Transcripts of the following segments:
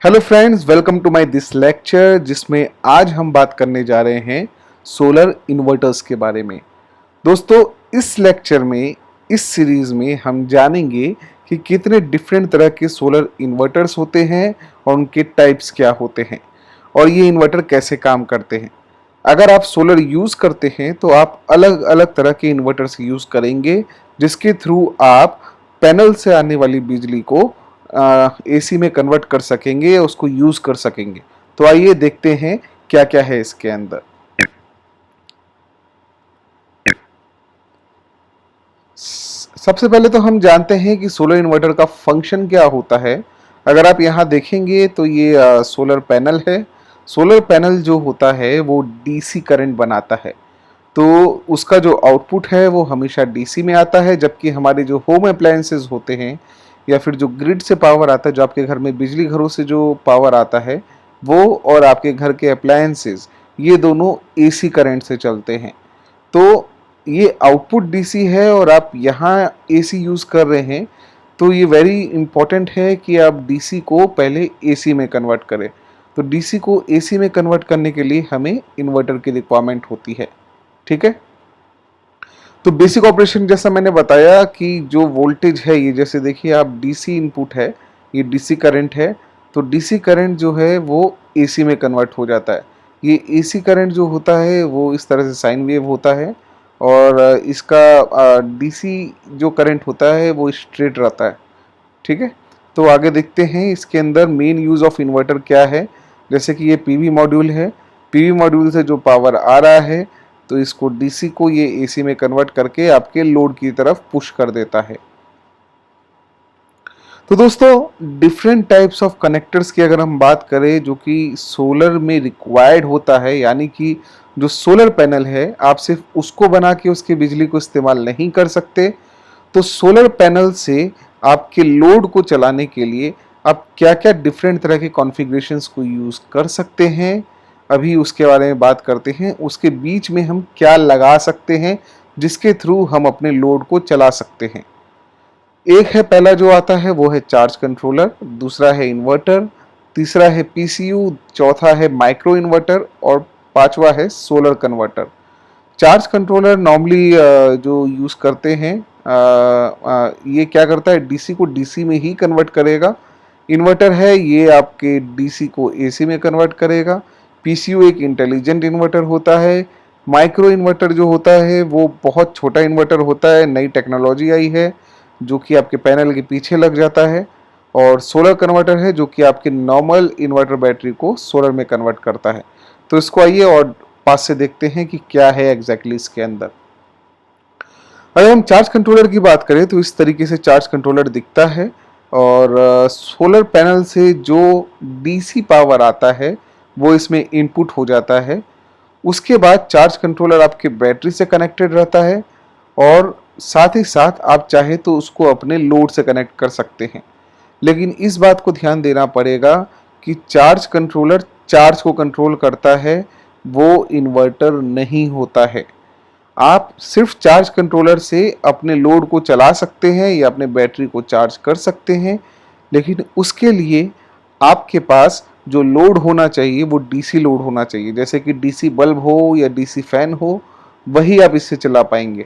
Hello friends, welcome to my this lecture जिसमें आज हम बात करने जा रहे हैं सोलर इन्वर्टर्स के बारे में। दोस्तों, इस लेक्चर में, इस सीरीज में हम जानेंगे कि कितने डिफरेंट तरह के सोलर इन्वर्टर्स होते हैं और उनके टाइप्स क्या होते हैं और ये इन्वर्टर कैसे काम करते हैं। अगर आप सोलर यूज़ करते हैं तो आप अलग अलग तरह के इन्वर्टर्स यूज़ करेंगे जिसके थ्रू आप पैनल से आने वाली बिजली को एसी में कन्वर्ट कर सकेंगे, उसको यूज़ कर सकेंगे। तो आइए देखते हैं क्या क्या है इसके अंदर। सबसे पहले तो हम जानते हैं कि सोलर इन्वर्टर का फंक्शन क्या होता है। अगर आप यहाँ देखेंगे तो ये सोलर पैनल है। सोलर पैनल जो होता है वो डीसी करंट बनाता है, तो उसका जो आउटपुट है वो हमेशा डीसी में आता है, जबकि हमारे जो होम अप्लायंसेस होते हैं या फिर जो ग्रिड से पावर आता है, जो आपके घर में बिजली घरों से जो पावर आता है, वो और आपके घर के अप्लायंसेस ये दोनों एसी करंट से चलते हैं। तो ये आउटपुट डीसी है और आप यहाँ एसी यूज़ कर रहे हैं, तो ये वेरी इंपॉर्टेंट है कि आप डीसी को पहले एसी में कन्वर्ट करें। तो डीसी को एसी में कन्वर्ट करने के लिए हमें इन्वर्टर की रिक्वायरमेंट होती है। ठीक है, तो बेसिक ऑपरेशन जैसा मैंने बताया कि जो वोल्टेज है, ये जैसे देखिए आप डीसी इनपुट है, ये डीसी करंट है, तो डीसी करंट जो है वो एसी में कन्वर्ट हो जाता है। ये एसी करंट जो होता है वो इस तरह से साइन वेव होता है और इसका डीसी जो करंट होता है वो स्ट्रेट रहता है। ठीक है, तो आगे देखते हैं इसके अंदर मेन यूज ऑफ इन्वर्टर क्या है। जैसे कि ये पीवी मॉड्यूल है, पीवी मॉड्यूल से जो पावर आ रहा है तो इसको डीसी को ये एसी में कन्वर्ट करके आपके लोड की तरफ पुश कर देता है। तो दोस्तों, डिफरेंट टाइप्स ऑफ कनेक्टर्स की अगर हम बात करें जो कि सोलर में रिक्वायर्ड होता है, यानी कि जो सोलर पैनल है आप सिर्फ उसको बना के उसकी बिजली को इस्तेमाल नहीं कर सकते। तो सोलर पैनल से आपके लोड को चलाने के लिए आप क्या क्या डिफरेंट तरह के कॉन्फ़िगरेशंस को यूज़ कर सकते हैं, अभी उसके बारे में बात करते हैं। उसके बीच में हम क्या लगा सकते हैं जिसके थ्रू हम अपने लोड को चला सकते हैं। एक है, पहला जो आता है वो है चार्ज कंट्रोलर, दूसरा है इन्वर्टर, तीसरा है पीसीयू, चौथा है माइक्रो इन्वर्टर और पांचवा है solar converter. Charge controller normally जो यूज़ करते हैं, ये क्या करता है, डीसी को डीसी में ही कन्वर्ट करेगा। इन्वर्टर है, ये आपके डीसी को एसी में कन्वर्ट करेगा। पीसीयू एक इंटेलिजेंट इन्वर्टर होता है। माइक्रो इन्वर्टर जो होता है वो बहुत छोटा इन्वर्टर होता है, नई टेक्नोलॉजी आई है जो कि आपके पैनल के पीछे लग जाता है। और सोलर कन्वर्टर है जो कि आपके नॉर्मल इन्वर्टर बैटरी को सोलर में कन्वर्ट करता है। तो इसको आइए और पास से देखते हैं कि क्या है एग्जैक्टली इसके अंदर। अगर हम चार्ज कंट्रोलर की बात करें तो इस तरीके से चार्ज कंट्रोलर दिखता है और सोलर पैनल से जो डीसी पावर आता है वो इसमें इनपुट हो जाता है। उसके बाद चार्ज कंट्रोलर आपके बैटरी से कनेक्टेड रहता है और साथ ही साथ आप चाहे तो उसको अपने लोड से कनेक्ट कर सकते हैं। लेकिन इस बात को ध्यान देना पड़ेगा कि चार्ज कंट्रोलर चार्ज को कंट्रोल करता है, वो इन्वर्टर नहीं होता है। आप सिर्फ चार्ज कंट्रोलर से अपने लोड को चला सकते हैं या अपने बैटरी को चार्ज कर सकते हैं, लेकिन उसके लिए आपके पास जो लोड होना चाहिए वो डीसी लोड होना चाहिए। जैसे कि डीसी बल्ब हो या डीसी फैन हो, वही आप इससे चला पाएंगे।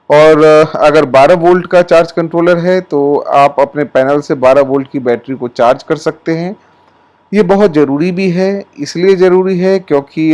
और अगर 12 वोल्ट का चार्ज कंट्रोलर है तो आप अपने पैनल से 12 वोल्ट की बैटरी को चार्ज कर सकते हैं। ये बहुत ज़रूरी भी है, इसलिए ज़रूरी है क्योंकि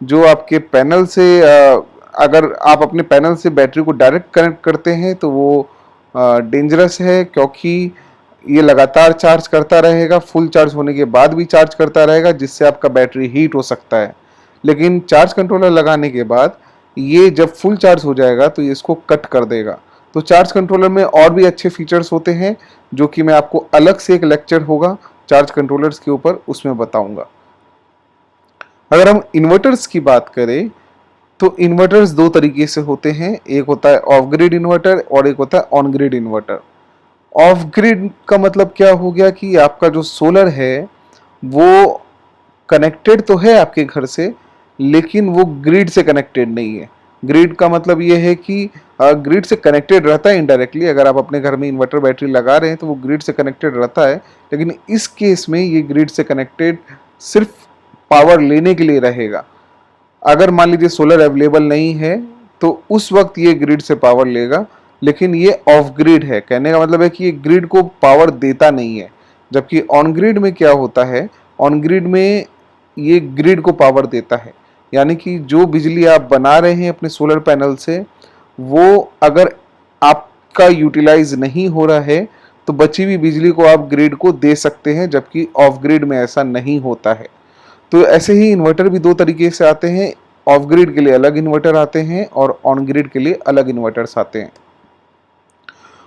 जो आपके पैनल से अगर आप अपने पैनल से बैटरी को डायरेक्ट कनेक्ट करते हैं तो वो डेंजरस है, क्योंकि ये लगातार चार्ज करता रहेगा, फुल चार्ज होने के बाद भी चार्ज करता रहेगा, जिससे आपका बैटरी हीट हो सकता है। लेकिन चार्ज कंट्रोलर लगाने के बाद ये जब फुल चार्ज हो जाएगा तो ये इसको कट कर देगा। तो चार्ज कंट्रोलर में और भी अच्छे फीचर्स होते हैं जो कि मैं आपको अलग से एक लेक्चर होगा चार्ज कंट्रोलर्स के ऊपर, उसमें बताऊंगा। अगर हम इन्वर्टर्स की बात करें तो इन्वर्टर्स दो तरीके से होते हैं, एक होता है ऑफ ग्रिड इन्वर्टर और एक होता है on grid inverter. Of grid का मतलब क्या हो गया कि आपका जो सोलर है वो कनेक्टेड तो है आपके घर से, लेकिन वो ग्रिड से कनेक्टेड नहीं है। ग्रिड का मतलब ये है कि ग्रिड से कनेक्टेड रहता है इनडायरेक्टली। अगर आप अपने घर में इन्वर्टर बैटरी लगा रहे हैं तो वो ग्रिड से कनेक्टेड रहता है, लेकिन इस केस में ये ग्रिड से कनेक्टेड सिर्फ पावर लेने के लिए रहेगा। अगर मान लीजिए सोलर अवेलेबल नहीं है तो उस वक्त ये ग्रिड से पावर लेगा, लेकिन ये ऑफ ग्रिड है। कहने का मतलब है कि ये ग्रिड को पावर देता नहीं है। जबकि ऑन ग्रिड में क्या होता है, ऑन ग्रिड में ये ग्रिड को पावर देता है। यानी कि जो बिजली आप बना रहे हैं अपने सोलर पैनल से, वो अगर आपका यूटिलाइज नहीं हो रहा है तो बची हुई बिजली को आप ग्रिड को दे सकते हैं, जबकि ऑफ ग्रिड में ऐसा नहीं होता है। तो ऐसे ही इन्वर्टर भी दो तरीके से आते हैं। ऑफ ग्रिड के लिए अलग इन्वर्टर आते हैं और ऑन ग्रिड के लिए अलग इन्वर्टर्स आते हैं।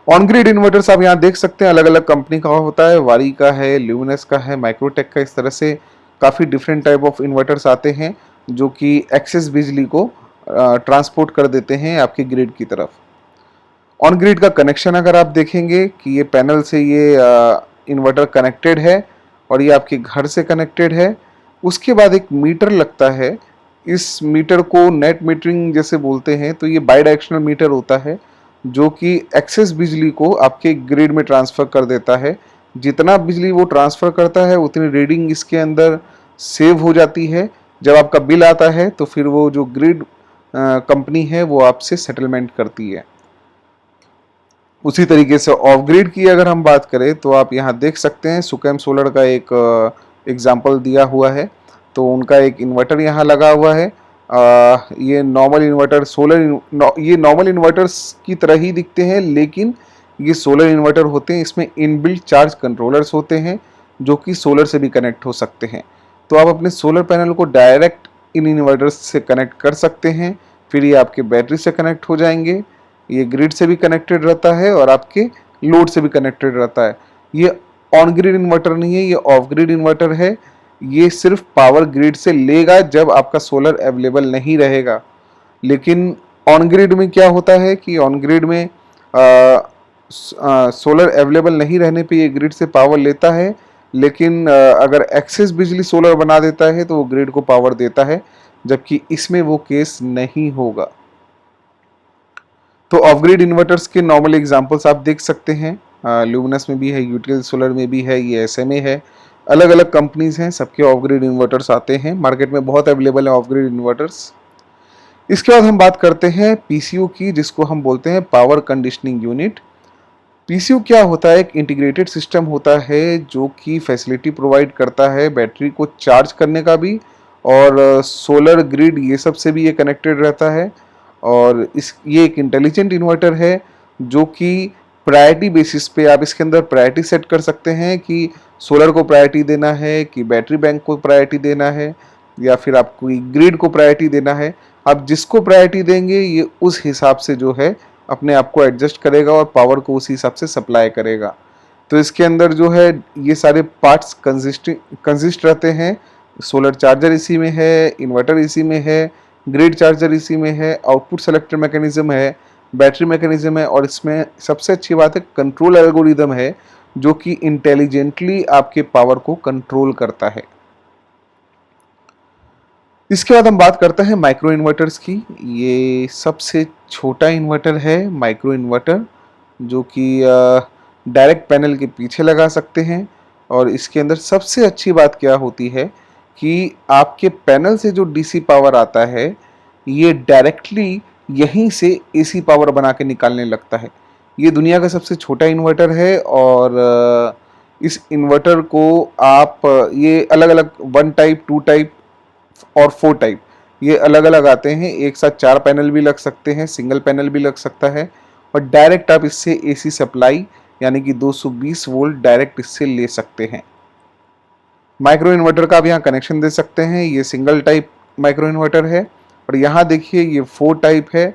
ऑन ग्रिड इन्वर्टर्स आप यहाँ देख सकते हैं, अलग अलग कंपनी का होता है। वारी का है, ल्यूमिनस का है, माइक्रोटेक का। इस तरह से काफ़ी डिफरेंट टाइप ऑफ इन्वर्टर्स आते हैं जो कि एक्सेस बिजली को ट्रांसपोर्ट कर देते हैं आपके ग्रिड की तरफ। ऑन ग्रिड का कनेक्शन अगर आप देखेंगे कि ये पैनल से ये इन्वर्टर कनेक्टेड है और ये आपके घर से कनेक्टेड है। उसके बाद एक मीटर लगता है। इस मीटर को नेट मीटरिंग जैसे बोलते हैं। तो ये बाई डायरेक्शनल मीटर होता है जो कि एक्सेस बिजली को आपके ग्रिड में ट्रांसफ़र कर देता है। जितना बिजली वो ट्रांसफ़र करता है उतनी रीडिंग इसके अंदर सेव हो जाती है। जब आपका बिल आता है तो फिर वो जो ग्रिड कंपनी है वो आपसे सेटलमेंट करती है। उसी तरीके से ऑफ ग्रिड की अगर हम बात करें तो आप यहाँ देख सकते हैं सुकेम सोलर का एक एग्जाम्पल दिया हुआ है। तो उनका एक इन्वर्टर यहाँ लगा हुआ है। ये नॉर्मल इन्वर्टर ये नॉर्मल इन्वर्टर्स की तरह ही दिखते हैं, लेकिन ये सोलर इन्वर्टर होते हैं। इसमें इनबिल्ट चार्ज कंट्रोलर्स होते हैं जो कि सोलर से भी कनेक्ट हो सकते हैं। तो आप अपने सोलर पैनल को डायरेक्ट इन इन्वर्टर्स से कनेक्ट कर सकते हैं। फिर ये आपके बैटरी से कनेक्ट हो जाएंगे। ये ग्रिड से भी कनेक्टेड रहता है और आपके लोड से भी कनेक्टेड रहता है। ये ऑन ग्रिड इन्वर्टर नहीं है, ये ऑफ ग्रिड इन्वर्टर है। ये सिर्फ पावर ग्रिड से लेगा जब आपका सोलर अवेलेबल नहीं रहेगा। लेकिन ऑन ग्रिड में क्या होता है कि ऑन ग्रिड में सोलर अवेलेबल नहीं रहने पे ये ग्रिड से पावर लेता है, लेकिन अगर एक्सेस बिजली सोलर बना देता है तो वो ग्रिड को पावर देता है, जबकि इसमें वो केस नहीं होगा। तो ऑफ ग्रिड इन्वर्टर्स के नॉर्मल एग्जांपल्स आप देख सकते हैं। ल्यूमिनस में भी है, यूटीएल सोलर में भी है, ये एसएमए है। अलग अलग कंपनीज हैं, सबके ऑफ ग्रिड इन्वर्टर्स आते हैं। मार्केट में बहुत अवेलेबल है ऑफ ग्रिड इन्वर्टर्स। इसके बाद हम बात करते हैं पीसीयू की, जिसको हम बोलते हैं पावर कंडीशनिंग यूनिट। पीसीयू क्या होता है? एक इंटीग्रेटेड सिस्टम होता है जो कि फैसिलिटी प्रोवाइड करता है बैटरी को चार्ज करने का भी, और सोलर ग्रिड ये सब से भी ये कनेक्टेड रहता है। और ये एक इंटेलिजेंट इन्वर्टर है जो कि प्रायोरिटी बेसिस पे आप इसके अंदर प्रायोरिटी सेट कर सकते हैं कि सोलर को प्रायोरिटी देना है, कि बैटरी बैंक को प्रायोरिटी देना है, या फिर आपको ग्रिड को प्रायोरिटी देना है। आप जिसको प्रायोरिटी देंगे ये उस हिसाब से जो है अपने आप को एडजस्ट करेगा और पावर को उसी हिसाब से सप्लाई करेगा। तो इसके अंदर जो है ये सारे पार्ट्स कंसिस्ट रहते हैं। सोलर चार्जर इसी में है, इन्वर्टर इसी में है, ग्रिड चार्जर इसी में है, आउटपुट सेलेक्टर मैकेनिज्म है, बैटरी मैकेनिज्म है, और इसमें सबसे अच्छी बात है कंट्रोल एल्गोरिदम है जो कि इंटेलिजेंटली आपके पावर को कंट्रोल करता है। इसके बाद हम बात करते हैं माइक्रो इन्वर्टर्स की। ये सबसे छोटा इन्वर्टर है माइक्रो इन्वर्टर, जो कि डायरेक्ट पैनल के पीछे लगा सकते हैं। और इसके अंदर सबसे अच्छी बात क्या होती है कि आपके पैनल से जो डीसी पावर आता है ये डायरेक्टली यहीं से एसी पावर बना के निकालने लगता है। ये दुनिया का सबसे छोटा इन्वर्टर है, और इस इन्वर्टर को आप ये अलग अलग 1 टाइप, 2 टाइप और 4 टाइप ये अलग अलग आते हैं। एक साथ 4 पैनल भी लग सकते हैं, सिंगल पैनल भी लग सकता है, और डायरेक्ट आप इससे एसी सप्लाई यानी कि 220 वोल्ट डायरेक्ट इससे ले सकते हैं। माइक्रो इन्वर्टर का आप यहाँ कनेक्शन दे सकते हैं। ये सिंगल टाइप माइक्रो इन्वर्टर है, और यहाँ देखिए ये 4 टाइप है,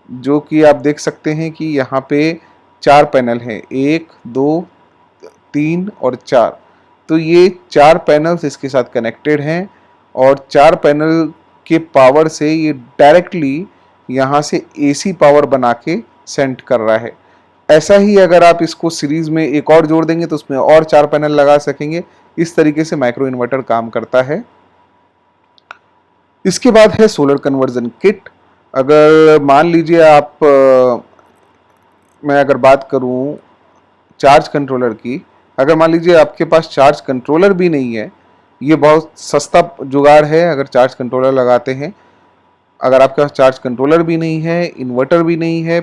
जो कि आप देख सकते हैं कि यहाँ पे 4 पैनल है, 1 2 3 और 4। तो ये 4 पैनल्स इसके साथ कनेक्टेड हैं, और 4 पैनल के पावर से ये डायरेक्टली यहाँ से एसी पावर बना के सेंड कर रहा है। ऐसा ही अगर आप इसको सीरीज में एक और जोड़ देंगे तो उसमें और 4 पैनल लगा सकेंगे। इस तरीके से माइक्रो इन्वर्टर काम करता है। इसके बाद है सोलर कन्वर्जन किट। अगर मान लीजिए आप मैं अगर बात करूं चार्ज कंट्रोलर की, अगर मान लीजिए आपके पास चार्ज कंट्रोलर भी नहीं है, ये बहुत सस्ता जुगाड़ है अगर चार्ज कंट्रोलर लगाते हैं। अगर आपके पास चार्ज कंट्रोलर भी नहीं है, इन्वर्टर भी नहीं है,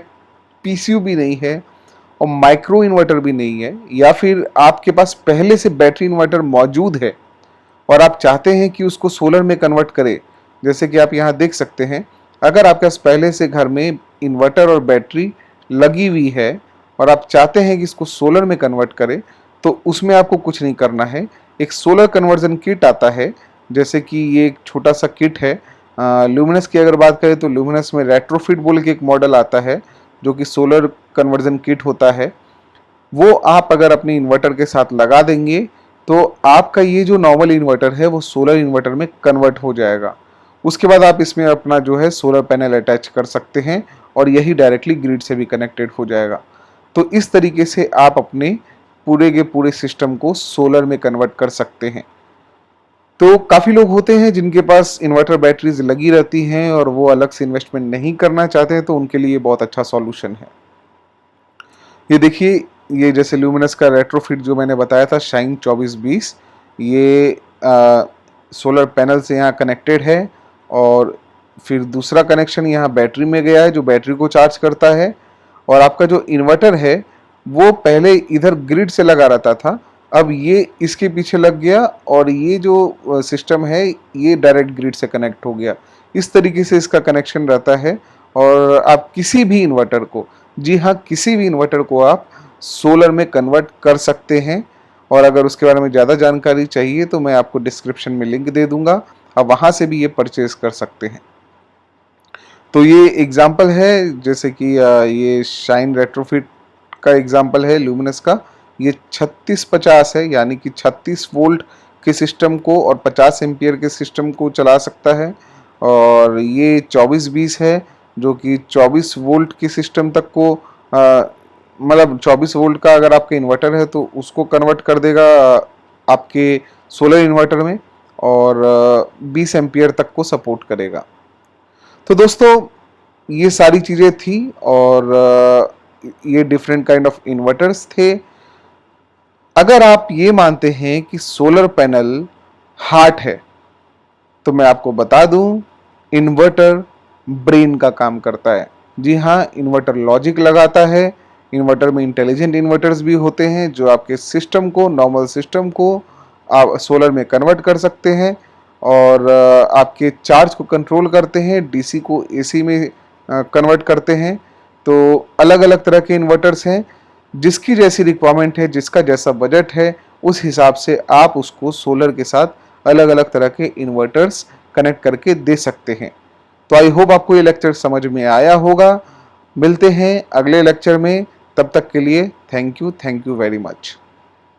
पीसीयू भी नहीं है और माइक्रो इन्वर्टर भी नहीं है, या फिर आपके पास पहले से बैटरी इन्वर्टर मौजूद है और आप चाहते हैं कि उसको सोलर में कन्वर्ट करें, जैसे कि आप यहाँ देख सकते हैं, अगर आपके पास पहले से घर में इन्वर्टर और बैटरी लगी हुई है और आप चाहते हैं कि इसको सोलर में कन्वर्ट करें, तो उसमें आपको कुछ नहीं करना है। एक सोलर कन्वर्जन किट आता है, जैसे कि ये एक छोटा सा किट है। ल्यूमिनस की अगर बात करें तो ल्यूमिनस में रेट्रोफिट बोल के एक मॉडल आता है जो कि सोलर कन्वर्जन किट होता है। वो आप अगर अपने इन्वर्टर के साथ लगा देंगे तो आपका ये जो नॉर्मल इन्वर्टर है वो सोलर इन्वर्टर में कन्वर्ट हो जाएगा। उसके बाद आप इसमें अपना जो है सोलर पैनल अटैच कर सकते हैं और यही डायरेक्टली ग्रिड से भी कनेक्टेड हो जाएगा। तो इस तरीके से आप अपने पूरे के पूरे सिस्टम को सोलर में कन्वर्ट कर सकते हैं। तो काफ़ी लोग होते हैं जिनके पास इन्वर्टर बैटरीज लगी रहती हैं और वो अलग से इन्वेस्टमेंट नहीं करना चाहते हैं, तो उनके लिए बहुत अच्छा सॉल्यूशन है। ये देखिए, ये जैसे ल्यूमिनस का रेट्रोफिट जो मैंने बताया था शाइन 2420, ये सोलर पैनल से यहाँ कनेक्टेड है और फिर दूसरा कनेक्शन यहाँ बैटरी में गया है जो बैटरी को चार्ज करता है। और आपका जो इन्वर्टर है वो पहले इधर ग्रिड से लगा रहता था, अब ये इसके पीछे लग गया और ये जो सिस्टम है ये डायरेक्ट ग्रिड से कनेक्ट हो गया। इस तरीके से इसका कनेक्शन रहता है और आप किसी भी इन्वर्टर को, जी हाँ, किसी भी इन्वर्टर को आप सोलर में कन्वर्ट कर सकते हैं। और अगर उसके बारे में ज़्यादा जानकारी चाहिए तो मैं आपको डिस्क्रिप्शन में लिंक दे दूंगा, आप वहाँ से भी ये परचेज कर सकते हैं। तो ये एग्जाम्पल है, जैसे कि ये शाइन रेट्रोफिट का एग्जाम्पल है ल्यूमिनस का। ये 3650 है, यानी कि 36 वोल्ट के सिस्टम को और 50 एम्पियर के सिस्टम को चला सकता है। और ये 2420 है जो कि 24 वोल्ट के सिस्टम तक को मतलब 24 वोल्ट का अगर आपका इन्वर्टर है तो उसको कन्वर्ट कर देगा आपके सोलर इन्वर्टर में, और 20 एम्पियर तक को सपोर्ट करेगा। तो दोस्तों ये सारी चीज़ें थी और ये डिफरेंट काइंड ऑफ इन्वर्टर्स थे। अगर आप ये मानते हैं कि सोलर पैनल हार्ट है तो मैं आपको बता दूं, इन्वर्टर ब्रेन का काम करता है। जी हाँ, इन्वर्टर लॉजिक लगाता है। इन्वर्टर में इंटेलिजेंट इन्वर्टर्स भी होते हैं जो आपके सिस्टम को, नॉर्मल सिस्टम को आप सोलर में कन्वर्ट कर सकते हैं और आपके चार्ज को कंट्रोल करते हैं, डीसी को एसी में कन्वर्ट करते हैं। तो अलग अलग तरह के इन्वर्टर्स हैं, जिसकी जैसी रिक्वायरमेंट है, जिसका जैसा बजट है, उस हिसाब से आप उसको सोलर के साथ अलग अलग तरह के इन्वर्टर्स कनेक्ट करके दे सकते हैं। तो आई होप आपको ये लेक्चर समझ में आया होगा। मिलते हैं अगले लेक्चर में, तब तक के लिए थैंक यू वेरी मच।